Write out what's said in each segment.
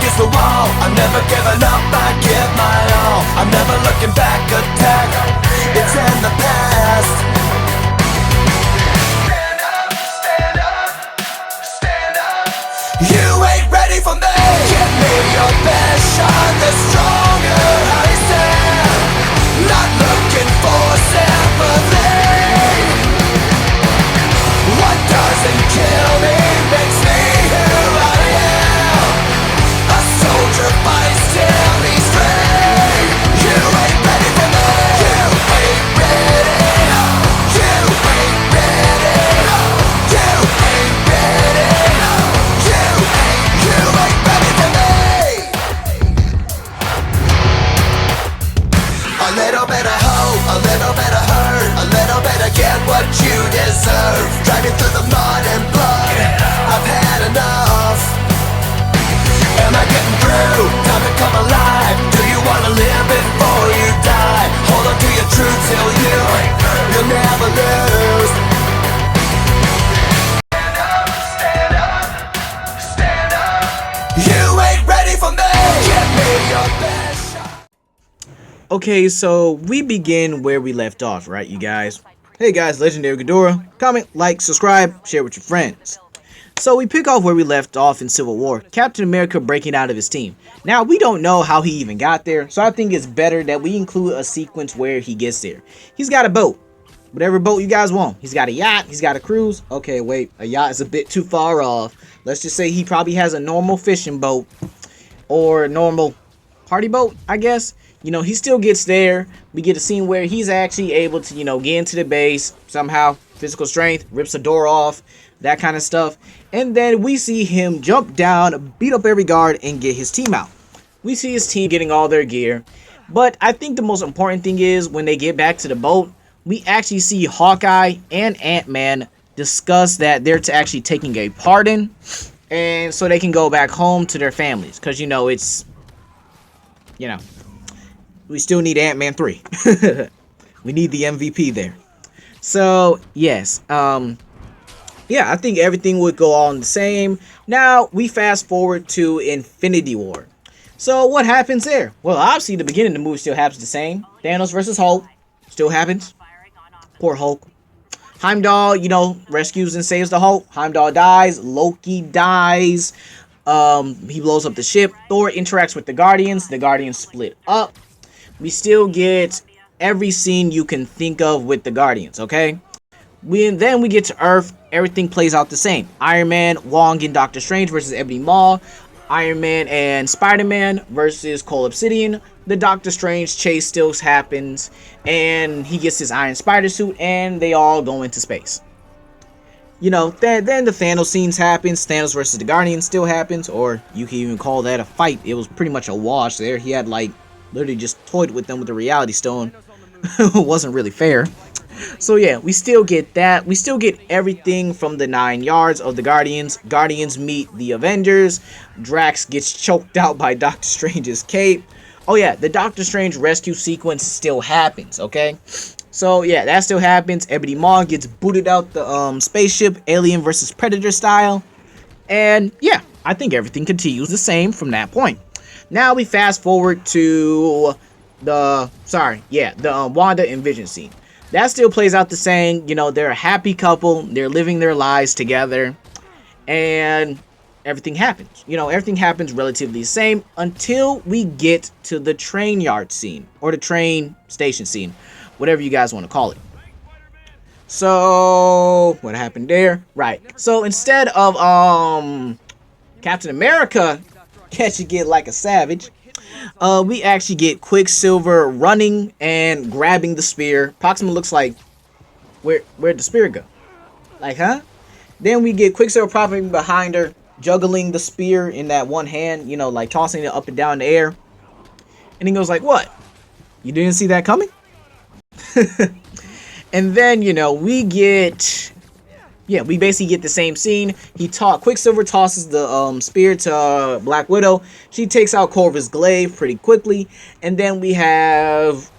against the wall. I'm never giving up, I give my all. I'm never looking back, attack, it's in the past. Stand up, stand up, stand up. You ain't ready for me. Give me your best shot, the stronger I stand. Not looking for sympathy. What doesn't kill me makes me who I am. A soldier fights till he's free. You ain't ready for me. You ain't ready. You ain't ready. You ain't ready. You ain't ready for me. A little bit of hope, a little bit of hurt, a little bit of get what you deserve. Driving through the mud and blood, I've had enough. Am I getting through? Time to come alive. Do you wanna live before you die? Hold on to your truth till you'll never lose. Stand up, stand up, stand up. You ain't ready for me. Give me your best shot. Okay, so we begin where we left off, right, you guys? Hey guys, Legendary Ghidorah. Comment, like, subscribe, share with your friends. So we pick off where we left off in Civil War, Captain America breaking out of his team. Now, we don't know how he even got there, so I think it's better that we include a sequence where he gets there. He's got a boat. Whatever boat you guys want. He's got a yacht, he's got a cruise. Okay, wait, a yacht is a bit too far off. Let's just say he probably has a normal fishing boat, or a normal party boat, I guess. You know, he still gets there. We get a scene where he's actually able to, you know, get into the base somehow. Physical strength, rips the door off, that kind of stuff. And then we see him jump down, beat up every guard, and get his team out. We see his team getting all their gear. But I think the most important thing is when they get back to the boat, we actually see Hawkeye and Ant-Man discuss that they're actually taking a pardon. And so they can go back home to their families. Because, you know, it's, you know, we still need Ant-Man 3. We need the MVP there. So, yes. Yeah, I think everything would go on the same. Now, we fast forward to Infinity War. So, what happens there? Well, obviously, the beginning of the movie still happens the same. Thanos versus Hulk still happens. Poor Hulk. Heimdall, you know, rescues and saves the Hulk. Heimdall dies. Loki dies. He blows up the ship. Thor interacts with the Guardians. The Guardians split up. We still get every scene you can think of with the Guardians, okay? Then we get to Earth. Everything plays out the same. Iron Man, Wong, and Doctor Strange versus Ebony Maw. Iron Man and Spider-Man versus Cole Obsidian. The Doctor Strange chase still happens. And he gets his Iron Spider suit. And they all go into space. You know, then the Thanos scenes happens. Thanos versus the Guardians still happens. Or you can even call that a fight. It was pretty much a wash there. He had, like, literally just toyed with them with the Reality Stone. It wasn't really fair. So yeah, we still get that. We still get everything from the 9 yards of the Guardians. Guardians meet the Avengers. Drax gets choked out by Doctor Strange's cape. Oh yeah, the Doctor Strange rescue sequence still happens, okay? So yeah, that still happens. Ebony Maw gets booted out the spaceship, Alien versus Predator style. And yeah, I think everything continues the same from that point. Now we fast forward to the Wanda and Vision scene. That still plays out the same. You know, they're a happy couple. They're living their lives together. And everything happens. You know, everything happens relatively the same until we get to the train yard scene. Or the train station scene. Whatever you guys want to call it. So, what happened there? Right. So, instead of Captain America catching it like a savage, we actually get Quicksilver running and grabbing the spear. Proxima looks like, where'd the spear go? Like, huh? Then we get Quicksilver propping behind her, juggling the spear in that one hand, you know, like tossing it up and down in the air. And he goes like, what? You didn't see that coming? And then, you know, we basically get the same scene. Quicksilver tosses the spear to Black Widow. She takes out Corvus Glaive pretty quickly. And then we have,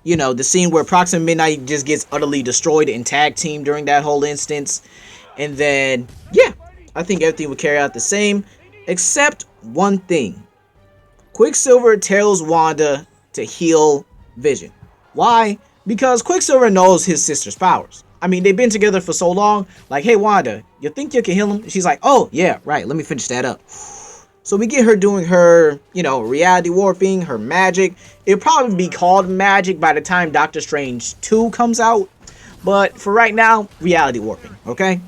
you know, the scene where Proxima Midnight just gets utterly destroyed and tag team during that whole instance. And then, yeah, I think everything would carry out the same. Except one thing. Quicksilver tells Wanda to heal Vision. Why? Because Quicksilver knows his sister's powers. I mean, they've been together for so long. Like, hey, Wanda, you think you can heal him? She's like, oh, yeah, right. Let me finish that up. So we get her doing her, reality warping, her magic. It'll probably be called magic by the time Doctor Strange 2 comes out. But for right now, reality warping, okay?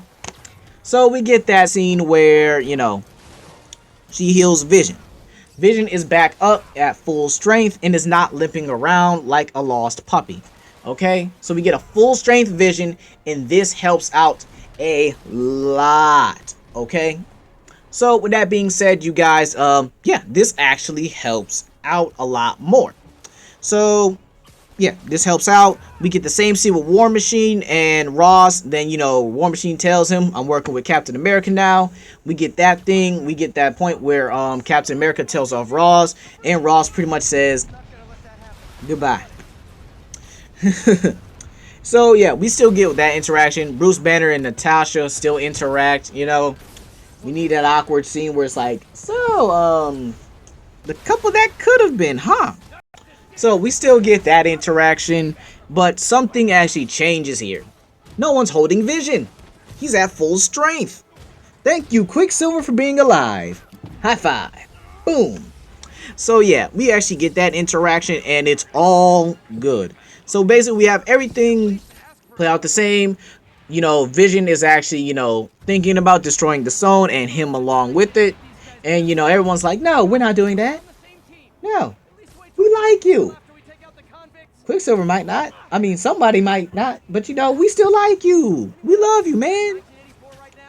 So we get that scene where, she heals Vision. Vision is back up at full strength and is not limping around like a lost puppy. Okay? So we get a full strength Vision, and this helps out a lot. Okay? So with that being said, you guys, yeah, this actually helps out a lot more. So yeah, this helps out. We get the same scene with War Machine and Ross. Then, War Machine tells him, I'm working with Captain America now. We get that thing. We get that point where Captain America tells off Ross. And Ross pretty much says, goodbye. So, yeah, we still get that interaction. Bruce Banner and Natasha still interact, We need that awkward scene where it's like, so, the couple that could have been, huh? So we still get that interaction, but something actually changes here. No one's holding Vision. He's at full strength. Thank you, Quicksilver, for being alive. High five. Boom. So yeah, we actually get that interaction, and it's all good. So basically, we have everything play out the same. Vision is actually, thinking about destroying the stone and him along with it. And, everyone's like, no, we're not doing that. No. We like you. Quicksilver might not. I mean, somebody might not. But, we still like you. We love you, man.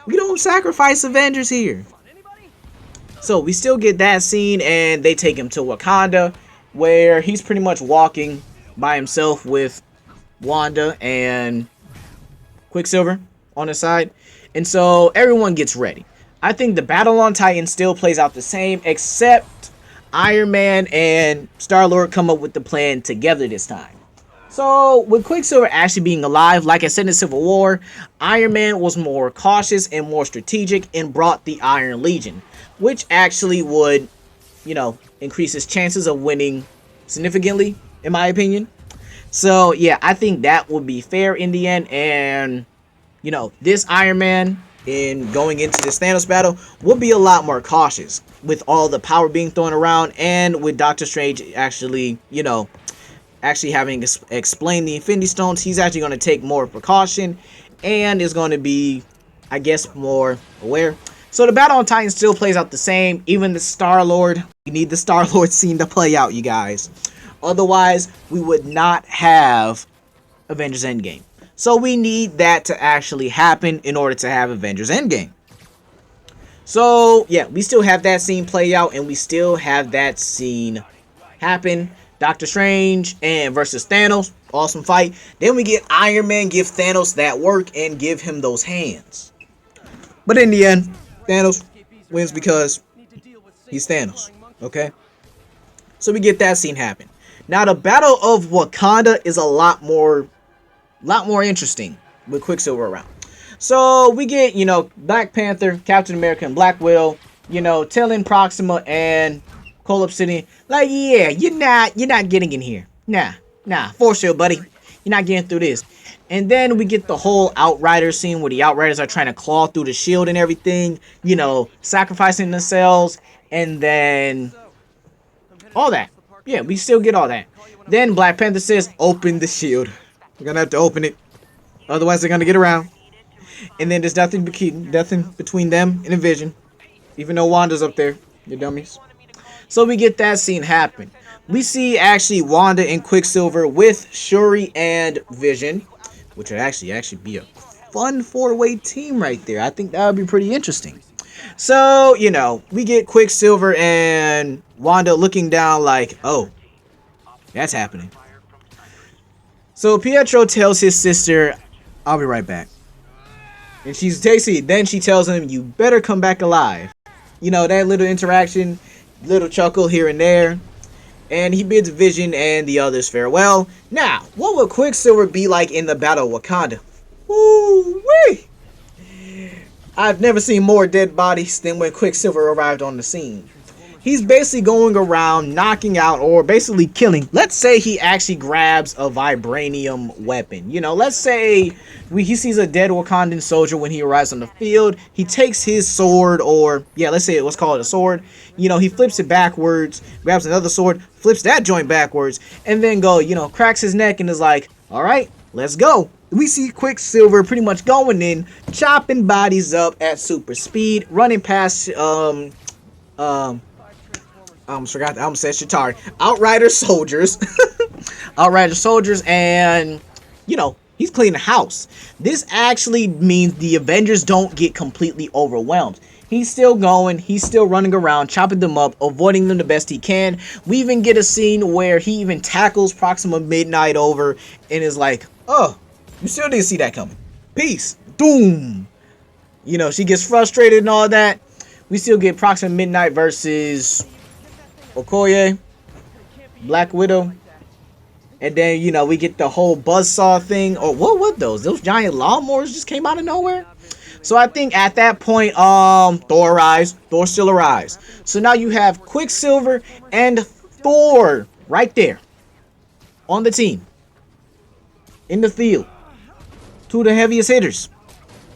We don't sacrifice Avengers here. So, we still get that scene, and they take him to Wakanda, where he's pretty much walking by himself with Wanda and Quicksilver on his side. And so, everyone gets ready. I think the battle on Titan still plays out the same, except Iron Man and Star-Lord come up with the plan together this time. So, with Quicksilver actually being alive, like I said in Civil War, Iron Man was more cautious and more strategic and brought the Iron Legion, which actually would, increase his chances of winning significantly, in my opinion. So, yeah, I think that would be fair in the end, and, this Iron Man, in going into this Thanos battle, will be a lot more cautious with all the power being thrown around, and with Doctor Strange actually, actually having explained the Infinity Stones. He's actually going to take more precaution and is going to be, I guess, more aware. So the battle on Titan still plays out the same. Even the Star-Lord, we need the Star-Lord scene to play out, you guys. Otherwise, we would not have Avengers Endgame. So we need that to actually happen in order to have Avengers Endgame. So, yeah, we still have that scene play out, and we still have that scene happen. Doctor Strange and versus Thanos. Awesome fight. Then we get Iron Man give Thanos that work and give him those hands. But in the end, Thanos wins because he's Thanos. Okay? So we get that scene happen. Now, the Battle of Wakanda is a lot more interesting with Quicksilver around. So we get, Black Panther, Captain America, and Black Widow, telling Proxima and Cole Obsidian, like, yeah, you're not getting in here. Nah, for sure, buddy. You're not getting through this. And then we get the whole Outriders scene where the Outriders are trying to claw through the shield and everything, sacrificing themselves, and then all that. Yeah, we still get all that. Then Black Panther says, open the shield. We're gonna have to open it. Otherwise, they're gonna get around. And then there's nothing between them and a Vision. Even though Wanda's up there. You dummies. So we get that scene happen. We see actually Wanda and Quicksilver with Shuri and Vision. Which would actually be a fun 4-way team right there. I think that would be pretty interesting. So, we get Quicksilver and Wanda looking down like, oh, that's happening. So Pietro tells his sister, I'll be right back. And she's tasty. Then she tells him, you better come back alive. That little interaction, little chuckle here and there. And he bids Vision and the others farewell. Now, what would Quicksilver be like in the Battle of Wakanda? Woo-wee! I've never seen more dead bodies than when Quicksilver arrived on the scene. he's basically going around knocking out or basically killing. Let's say he actually grabs a vibranium weapon. You know, let's say he sees a dead Wakandan soldier when he arrives on the field. He takes his sword, or yeah, let's say let's call it a sword. You know, he flips it backwards, grabs another sword, flips that joint backwards, and then cracks his neck and is like, all right, let's go. We see Quicksilver pretty much going in, chopping bodies up at super speed, running past I almost forgot. I almost said Shatari. Outrider soldiers. Outrider soldiers, and he's cleaning house. This actually means the Avengers don't get completely overwhelmed. He's still going. He's still running around, chopping them up, avoiding them the best he can. We even get a scene where he even tackles Proxima Midnight over and is like, "Oh, you still didn't see that coming. Peace. Doom." She gets frustrated and all that. We still get Proxima Midnight versus Okoye, Black Widow, and then we get the whole buzzsaw thing. Or what were those? Those giant lawnmowers just came out of nowhere. So I think at that point, Thor arrives. Thor still arrives. So now you have Quicksilver and Thor right there on the team in the field. Two of the heaviest hitters.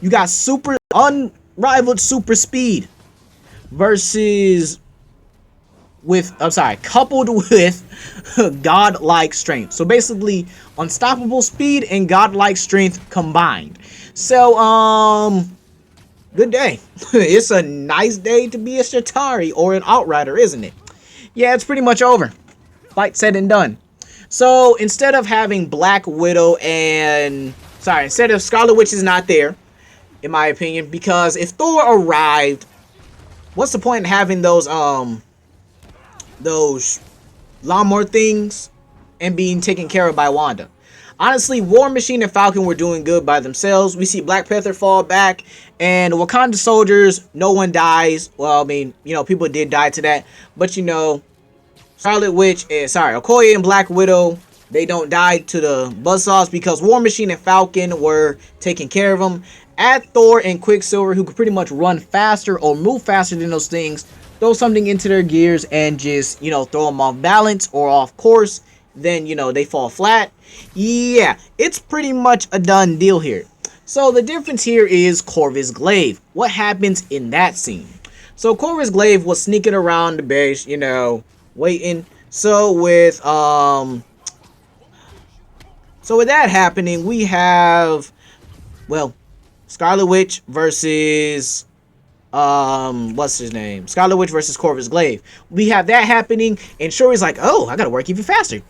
You got super unrivaled super speed versus coupled with godlike strength. So basically unstoppable speed and godlike strength combined. So good day. It's a nice day to be a Shatari or an Outrider, isn't it? Yeah, it's pretty much over. Fight said and done. So instead of having Black Widow instead of Scarlet Witch is not there, in my opinion, because if Thor arrived, what's the point in having those lawnmower things and being taken care of by Wanda? Honestly, War Machine and Falcon were doing good by themselves. We see Black Panther fall back, and Wakanda soldiers, no one dies. Well, I mean, people did die to that, but Scarlet Witch and Okoye and Black Widow, they don't die to the buzzsaws because War Machine and Falcon were taking care of them. Add Thor and Quicksilver, who could pretty much run faster or move faster than those things, throw something into their gears and just, throw them off balance or off course, then, they fall flat. Yeah, it's pretty much a done deal here. So the difference here is Corvus Glaive. What happens in that scene? So Corvus Glaive was sneaking around the base, waiting. So with that happening, we have, Scarlet Witch versus what's his name? Scarlet Witch versus Corvus Glaive. We have that happening, and Shuri's like, oh, I gotta work even faster.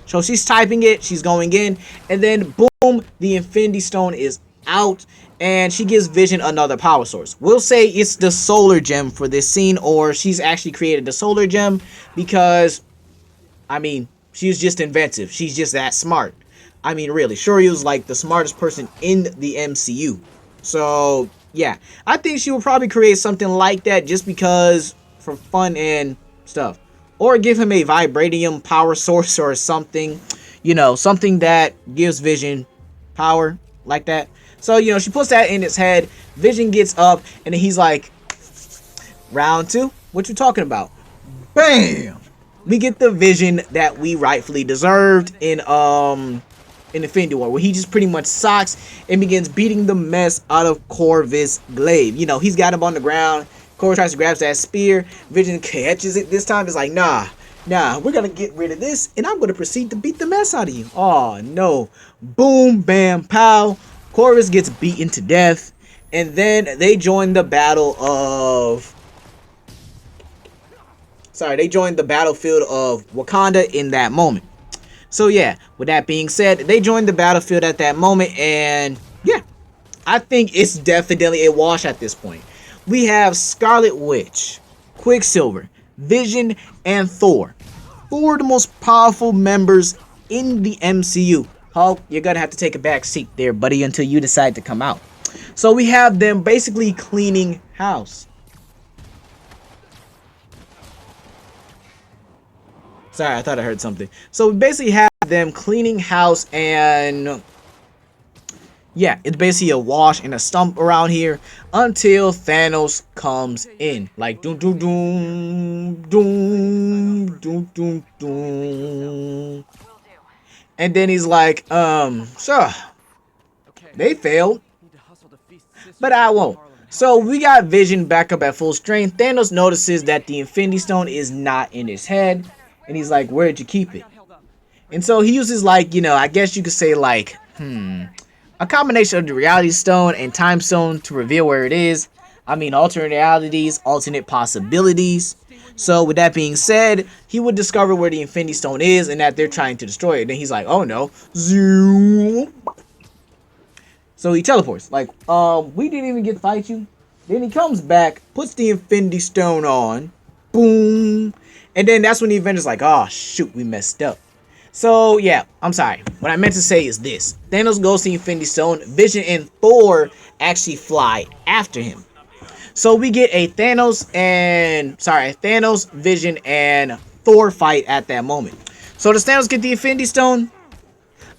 So she's typing it, she's going in, and then boom, the Infinity Stone is out, and she gives Vision another power source. We'll say it's the Solar Gem for this scene, or she's actually created the Solar Gem because, I mean, she's just inventive. She's just that smart. I mean, really, Shuri was like the smartest person in the MCU. So yeah, I think she will probably create something like that just because for fun and stuff, or give him a vibranium power source or something, something that gives Vision power like that. So she puts that in his head. Vision gets up and then he's like, round two, what you talking about? Bam, we get the Vision that we rightfully deserved in Infinity War, where he just pretty much socks and begins beating the mess out of Corvus Glaive. He's got him on the ground. Corvus tries to grab that spear. Vision catches it this time. It's like, nah, we're gonna get rid of this, and I'm gonna proceed to beat the mess out of you. Oh no. Boom, bam, pow. Corvus gets beaten to death, and then they join the battle of they joined the battlefield of Wakanda in that moment. So yeah, with that being said, they joined the battlefield at that moment, and yeah, I think it's definitely a wash at this point. We have Scarlet Witch, Quicksilver, Vision, and Thor. Four of the most powerful members in the MCU. Hulk, you're gonna have to take a back seat there, buddy, until you decide to come out. So we have them basically cleaning house. Sorry, I thought I heard something. So we basically have them cleaning house and, Yeah, it's basically a wash and a stump around here until Thanos comes in. Like doom doom doom doom doom doom doom. And then he's like, sure, they failed, but I won't. So we got Vision back up at full strength. Thanos notices that the Infinity Stone is not in his head, and he's like, where'd you keep it? And so he uses like, I guess you could say like, a combination of the Reality Stone and Time Stone to reveal where it is. I mean, alternate realities, alternate possibilities. So with that being said, he would discover where the Infinity Stone is and that they're trying to destroy it. Then he's like, oh no, zoom. So he teleports. Like, we didn't even get to fight you. Then he comes back, puts the Infinity Stone on, boom, and then that's when the Avengers like, oh shoot, we messed up. So yeah, I'm sorry. What I meant to say is this: Thanos goes to the Infinity Stone. Vision and Thor actually fly after him. So we get a Thanos, Vision, and Thor fight at that moment. So does Thanos get the Infinity Stone?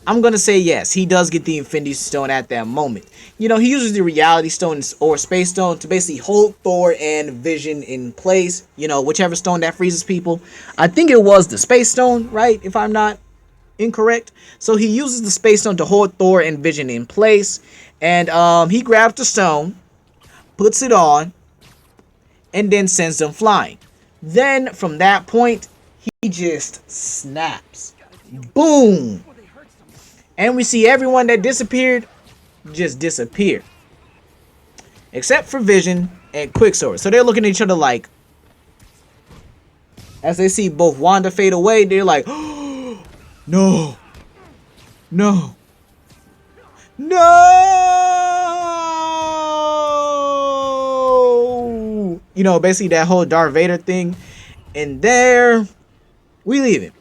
I'm gonna say yes, he does get the Infinity Stone at that moment. He uses the Reality Stone or Space Stone to basically hold Thor and Vision in place. Whichever stone that freezes people. I think it was the Space Stone, right? If I'm not incorrect. So he uses the Space Stone to hold Thor and Vision in place, and he grabs the stone, puts it on, and then sends them flying. Then from that point, he just snaps. Boom! And we see everyone that disappeared just disappear. Except for Vision and Quicksilver. So they're looking at each other like, as they see both Wanda fade away, they're like, oh, no. No. No! Basically that whole Darth Vader thing. And there, we leave it.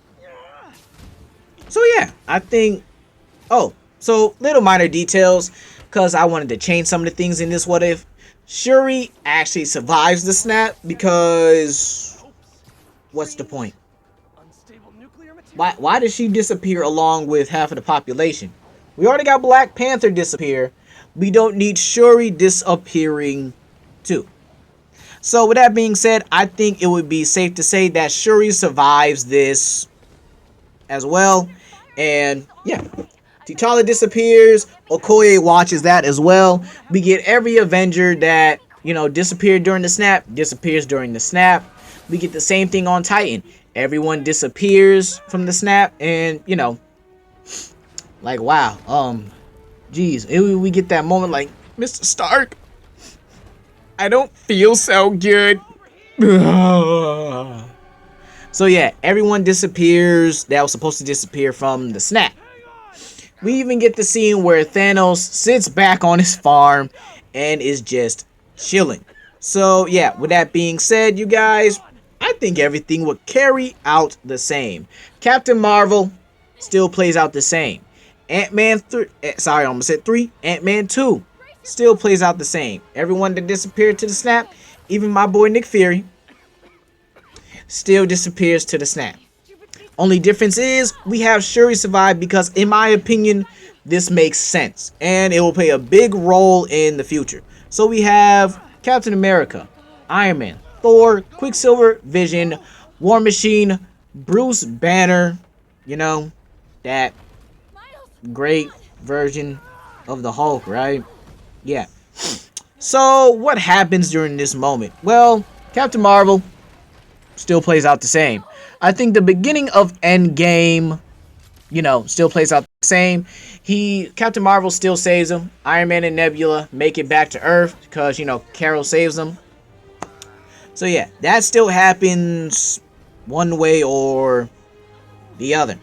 So yeah, I think, so little minor details, because I wanted to change some of the things in this what if. Shuri actually survives the snap because, what's the point? Why did she disappear along with half of the population? We already got Black Panther disappear. We don't need Shuri disappearing too. So with that being said, I think it would be safe to say that Shuri survives this as well. And yeah, T'Challa disappears. Okoye watches that as well. We get every Avenger that, disappeared during the snap, disappears during the snap. We get the same thing on Titan. Everyone disappears from the snap, and, like, wow, geez, we get that moment like, Mr. Stark, I don't feel so good. So yeah, everyone disappears that was supposed to disappear from the snap. We even get the scene where Thanos sits back on his farm and is just chilling. So yeah, with that being said, you guys, I think everything would carry out the same. Captain Marvel still plays out the same. Ant-Man 3, sorry, I almost said 3. Ant-Man 2 still plays out the same. Everyone that disappeared to the snap, even my boy Nick Fury, still disappears to the snap. Only difference is we have Shuri survive because, in my opinion, this makes sense. And it will play a big role in the future. So we have Captain America, Iron Man, Thor, Quicksilver, Vision, War Machine, Bruce Banner, that great version of the Hulk, right? Yeah. So what happens during this moment? Well, Captain Marvel still plays out the same. I think the beginning of Endgame, still plays out the same. Captain Marvel still saves him. Iron Man and Nebula make it back to Earth because, Carol saves them. So yeah, that still happens one way or the other.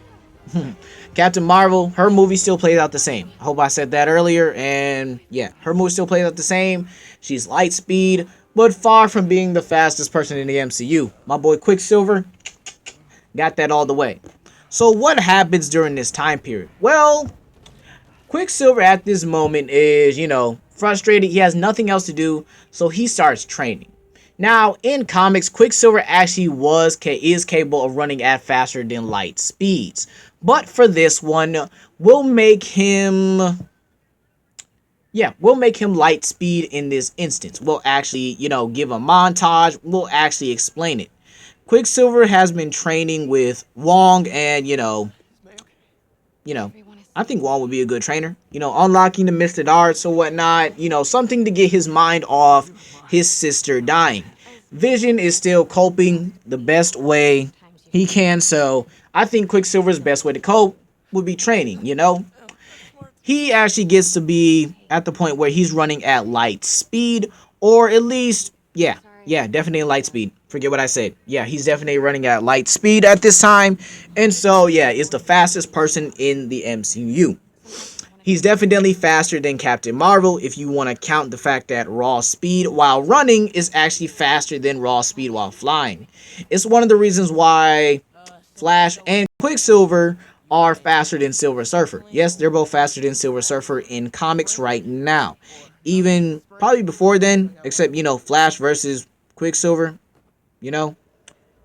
Captain Marvel, her movie still plays out the same. I hope I said that earlier. And yeah, her movie still plays out the same. She's light speed, but far from being the fastest person in the MCU. My boy Quicksilver got that all the way. So what happens during this time period? Well, Quicksilver at this moment is, frustrated. He has nothing else to do, so he starts training. Now, in comics, Quicksilver actually is capable of running at faster than light speeds. But for this one, we'll make him Yeah, we'll make him light speed in this instance. We'll actually, give a montage. We'll actually explain it. Quicksilver has been training with Wong, and you know, I think Wong would be a good trainer. Unlocking the mystic arts or whatnot. Something to get his mind off his sister dying. Vision is still coping the best way he can, so I think Quicksilver's best way to cope would be training. He actually gets to be at the point where he's running at light speed, or at least, yeah, definitely light speed. Forget what I said. Yeah, he's definitely running at light speed at this time, and so yeah, is the fastest person in the MCU. He's definitely faster than Captain Marvel if you want to count the fact that raw speed while running is actually faster than raw speed while flying. It's one of the reasons why Flash and Quicksilver are faster than Silver Surfer. Yes, they're both faster than Silver Surfer in comics right now. Even probably before then, except, Flash versus Quicksilver, you know,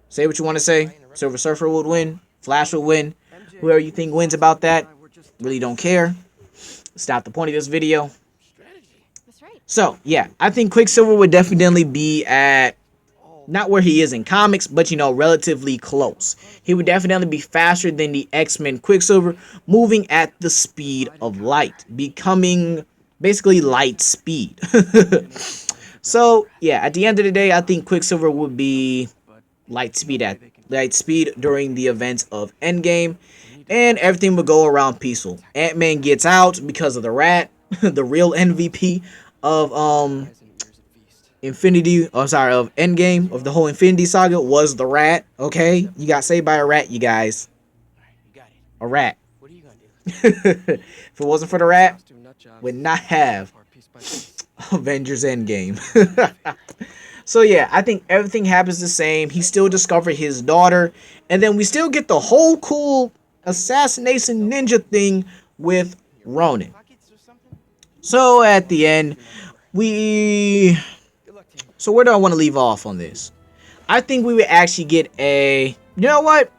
say what you want to say. Silver Surfer would win, Flash would win. Whoever you think wins about that, really don't care. It's not the point of this video. So, yeah, I think Quicksilver would definitely be at not where he is in comics, but relatively close. He would definitely be faster than the X-Men Quicksilver, moving at the speed of light, becoming basically light speed. So, yeah, at the end of the day, I think Quicksilver would be light speed during the events of Endgame, and everything would go around peaceful. Ant-Man gets out because of the rat, the real MVP of of Endgame, of the whole Infinity Saga, was the rat. Okay, you got saved by a rat, you guys. A rat. If it wasn't for the rat, would not have Avengers Endgame. So yeah, I think everything happens the same. He still discovered his daughter, and then we still get the whole cool assassination ninja thing with Ronin. So at the end, we so where do I want to leave off on this? I think we would actually get a... You know what?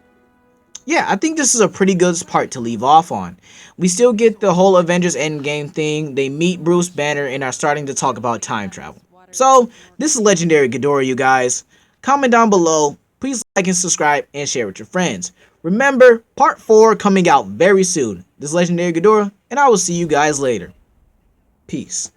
Yeah, I think this is a pretty good part to leave off on. We still get the whole Avengers Endgame thing. They meet Bruce Banner and are starting to talk about time travel. So, this is Legendary Ghidorah, you guys. Comment down below. Please like and subscribe and share with your friends. Remember, part 4 coming out very soon. This is Legendary Ghidorah, and I will see you guys later. Peace.